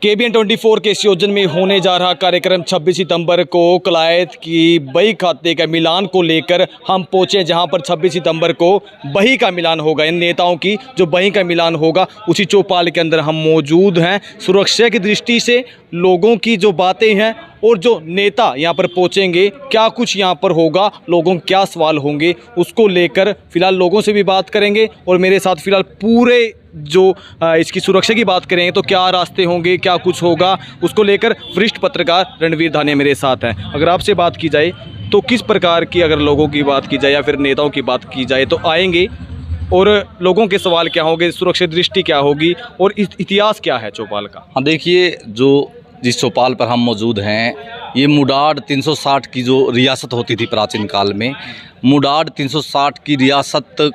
KBN 24 के संयोजन में होने जा रहा कार्यक्रम 26 सितंबर को कलायत की बही खाते का मिलान को लेकर हम पहुंचे, जहां पर 26 सितंबर को बही का मिलान होगा। इन नेताओं की जो बही का मिलान होगा उसी चौपाल के अंदर हम मौजूद हैं। सुरक्षा की दृष्टि से लोगों की जो बातें हैं और जो नेता यहां पर पहुंचेंगे, क्या कुछ यहां पर होगा, लोगों के क्या सवाल होंगे, उसको लेकर फिलहाल लोगों से भी बात करेंगे। और मेरे साथ फिलहाल पूरे जो इसकी सुरक्षा की बात करें तो क्या रास्ते होंगे, क्या कुछ होगा, उसको लेकर वरिष्ठ पत्रकार रणवीर धानिया मेरे साथ हैं। अगर आपसे बात की जाए तो किस प्रकार की, अगर लोगों की बात की जाए या फिर नेताओं की बात की जाए, तो आएंगे और लोगों के सवाल क्या होंगे, सुरक्षा दृष्टि क्या होगी और इतिहास क्या है चौपाल का? हाँ, देखिए, जिस चौपाल पर हम मौजूद हैं, ये मुडाड 360 की जो रियासत होती थी प्राचीन काल में, मुडाड 360 की रियासत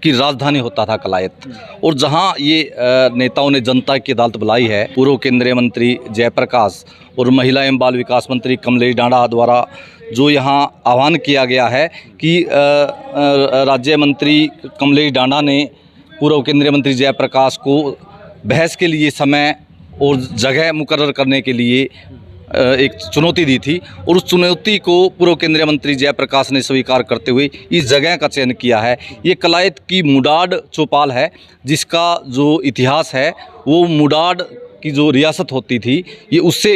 की राजधानी होता था कलायत। और जहां ये नेताओं ने जनता की अदालत बुलाई है, पूर्व केंद्रीय मंत्री जयप्रकाश और महिला एवं बाल विकास मंत्री कमलेश डांडा द्वारा जो यहां आह्वान किया गया है कि राज्य मंत्री कमलेश डांडा ने पूर्व केंद्रीय मंत्री जयप्रकाश को बहस के लिए समय और जगह मुकर्रर करने के लिए एक चुनौती दी थी, और उस चुनौती को पूर्व केंद्रीय मंत्री जयप्रकाश ने स्वीकार करते हुए इस जगह का चयन किया है। ये कलायत की मुडाड चौपाल है, जिसका जो इतिहास है वो मुडाड की जो रियासत होती थी ये उससे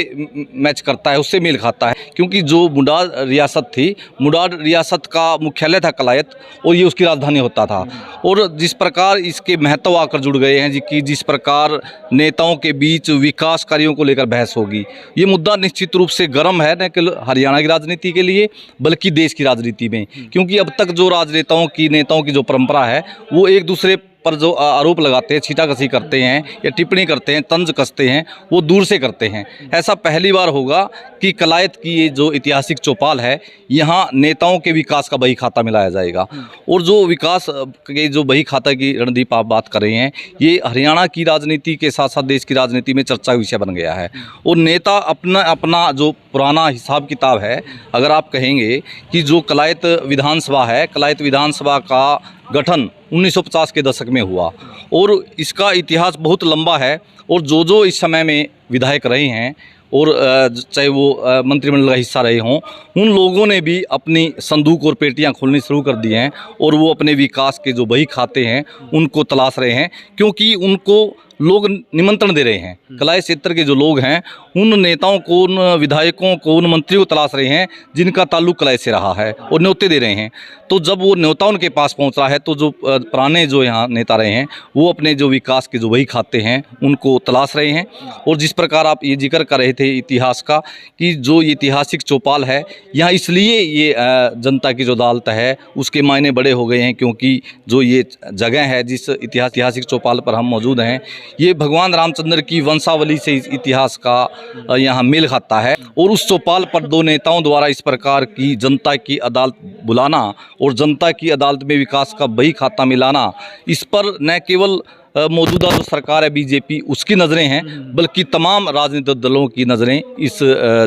मैच करता है, उससे मेल खाता है। क्योंकि जो मुडाड रियासत थी, मुडाड रियासत का मुख्यालय था कलायत और ये उसकी राजधानी होता था। और जिस प्रकार इसके महत्व आकर जुड़ गए हैं कि जिस प्रकार नेताओं के बीच विकास कार्यों को लेकर बहस होगी, ये मुद्दा निश्चित रूप से गर्म है, न केवल हरियाणा की राजनीति के लिए बल्कि देश की राजनीति में। क्योंकि अब तक जो नेताओं की जो परंपरा है वो एक दूसरे पर जो आरोप लगाते हैं, छींटाकशी करते हैं या टिप्पणी करते हैं, तंज कसते हैं, वो दूर से करते हैं। ऐसा पहली बार होगा कि कलायत की ये जो ऐतिहासिक चौपाल है, यहाँ नेताओं के विकास का बही खाता मिलाया जाएगा। और जो विकास के जो बही खाता की रणदीप आप बात कर रहे हैं, ये हरियाणा की राजनीति के साथ साथ देश की राजनीति में चर्चा का विषय बन गया है। और नेता अपना जो पुराना हिसाब किताब है, अगर आप कहेंगे कि जो कलायत विधानसभा है, कलायत विधानसभा का गठन 1950 के दशक में हुआ और इसका इतिहास बहुत लंबा है। और जो इस समय में विधायक रहे हैं और चाहे वो मंत्रिमंडल का हिस्सा रहे हों, उन लोगों ने भी अपनी संदूक और पेटियां खोलनी शुरू कर दी हैं और वो अपने विकास के जो बही खाते हैं उनको तलाश रहे हैं। क्योंकि उनको लोग निमंत्रण दे रहे हैं, कलायत क्षेत्र के जो लोग हैं उन नेताओं को, उन विधायकों को, उन मंत्रियों को तलाश रहे हैं जिनका ताल्लुक कलायत से रहा है और न्योते दे रहे हैं। तो जब वो न्योता उनके पास पहुंच रहा है तो जो पुराने जो यहाँ नेता रहे हैं वो अपने जो विकास के जो बही खाते हैं उनको तलाश रहे हैं। और जिस प्रकार आप ये जिक्र कर रहे थे इतिहास का कि जो ऐतिहासिक चौपाल है, यहाँ इसलिए ये जनता की जो अदालत है उसके मायने बड़े हो गए हैं, क्योंकि जो ये जगह है जिस ऐतिहासिक चौपाल पर हम मौजूद हैं, ये भगवान रामचंद्र की वंशावली से इस इतिहास का यहाँ मेल खाता है। और उस चौपाल पर दो नेताओं द्वारा इस प्रकार की जनता की अदालत बुलाना और जनता की अदालत में विकास का बही खाता मिलाना, इस पर न केवल मौजूदा जो सरकार है बीजेपी उसकी नज़रें हैं, बल्कि तमाम राजनीतिक दलों की नज़रें इस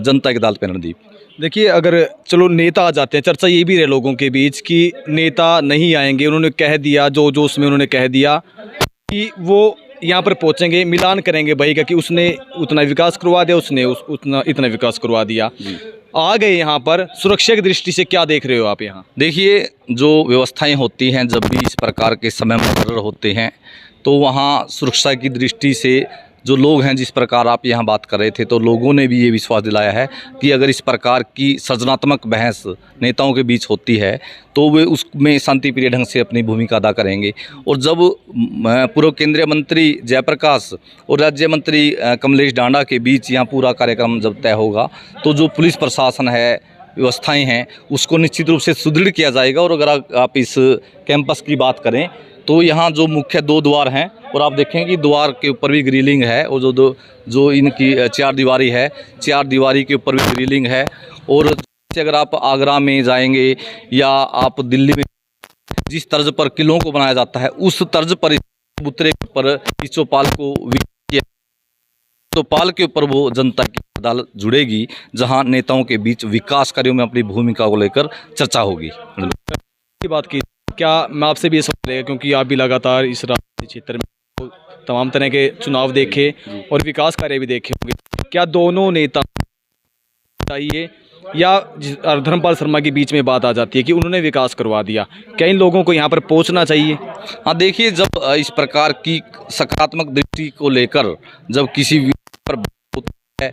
जनता की अदालत पर। रणदीप, देखिए, अगर चलो नेता आ जाते हैं, चर्चा ये भी रहे लोगों के बीच कि नेता नहीं आएंगे, उन्होंने कह दिया जो उसमें उन्होंने कह दिया कि वो यहाँ पर पहुँचेंगे, मिलान करेंगे बही का कि उसने उतना विकास करवा दिया, उसने इतना विकास करवा दिया। आ गए यहाँ पर, सुरक्षा की दृष्टि से क्या देख रहे हो आप यहाँ? देखिए, जो व्यवस्थाएं होती हैं जब भी इस प्रकार के समय मुकर्रर होते हैं तो वहाँ सुरक्षा की दृष्टि से जो लोग हैं, जिस प्रकार आप यहाँ बात कर रहे थे, तो लोगों ने भी ये विश्वास दिलाया है कि अगर इस प्रकार की सृजनात्मक बहस नेताओं के बीच होती है तो वे उसमें शांतिप्रिय ढंग से अपनी भूमिका अदा करेंगे। और जब पूर्व केंद्रीय मंत्री जयप्रकाश और राज्य मंत्री कमलेश डांडा के बीच यहाँ पूरा कार्यक्रम जब तय होगा तो जो पुलिस प्रशासन है, व्यवस्थाएँ हैं, उसको निश्चित रूप से सुदृढ़ किया जाएगा। और अगर आप इस कैंपस की बात करें तो यहाँ जो मुख्य दो द्वार हैं, और आप देखें कि द्वार के ऊपर भी ग्रिलिंग है, और जो इनकी चार दीवारी है, चार दीवारी के ऊपर भी ग्रिलिंग है। और अगर आप आगरा में जाएंगे या आप दिल्ली में जिस तर्ज पर किलों को बनाया जाता है, उस तर्ज पर चबूतरे पर इस चौपाल को चौपाल के ऊपर वो जनता की अदालत जुड़ेगी, जहां नेताओं के बीच विकास कार्यों में अपनी भूमिका को लेकर चर्चा होगी। की बात की, क्या मैं आपसे भी ये सवाल रहेगा, क्योंकि आप भी लगातार इस राजनीतिक क्षेत्र में तमाम तरह के चुनाव देखे और विकास कार्य भी देखे होंगे। क्या दोनों नेता चाहिए या धर्मपाल शर्मा के बीच में बात आ जाती है कि उन्होंने विकास करवा दिया? क्या इन लोगों को यहाँ पर पहुँचना चाहिए? हाँ, देखिए, जब इस प्रकार की सकारात्मक दृष्टि को लेकर जब किसी पर होता है,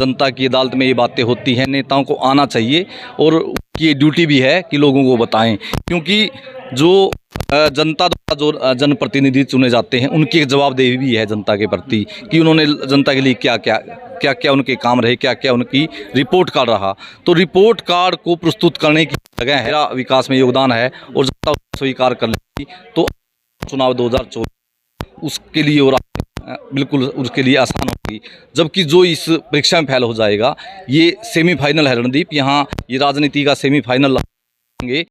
जनता की अदालत में ये बातें होती हैं, नेताओं को आना चाहिए और उनकी ड्यूटी भी है कि लोगों को बताएं, क्योंकि जो जनता द्वारा जो जनप्रतिनिधि चुने जाते हैं उनकी एक जवाबदेही भी है जनता के प्रति कि उन्होंने जनता के लिए क्या क्या उनके काम रहे, क्या क्या उनकी रिपोर्ट कार्ड रहा। तो रिपोर्ट कार्ड को प्रस्तुत करने की जगह है, मेरा विकास में योगदान है और जनता स्वीकार कर लेगी तो चुनाव 2024 उसके लिए और बिल्कुल उसके लिए आसान होगी। जबकि जो इस परीक्षा में फेल हो जाएगा, ये सेमीफाइनल है रणदीप, यहाँ ये राजनीति का सेमीफाइनल होंगे।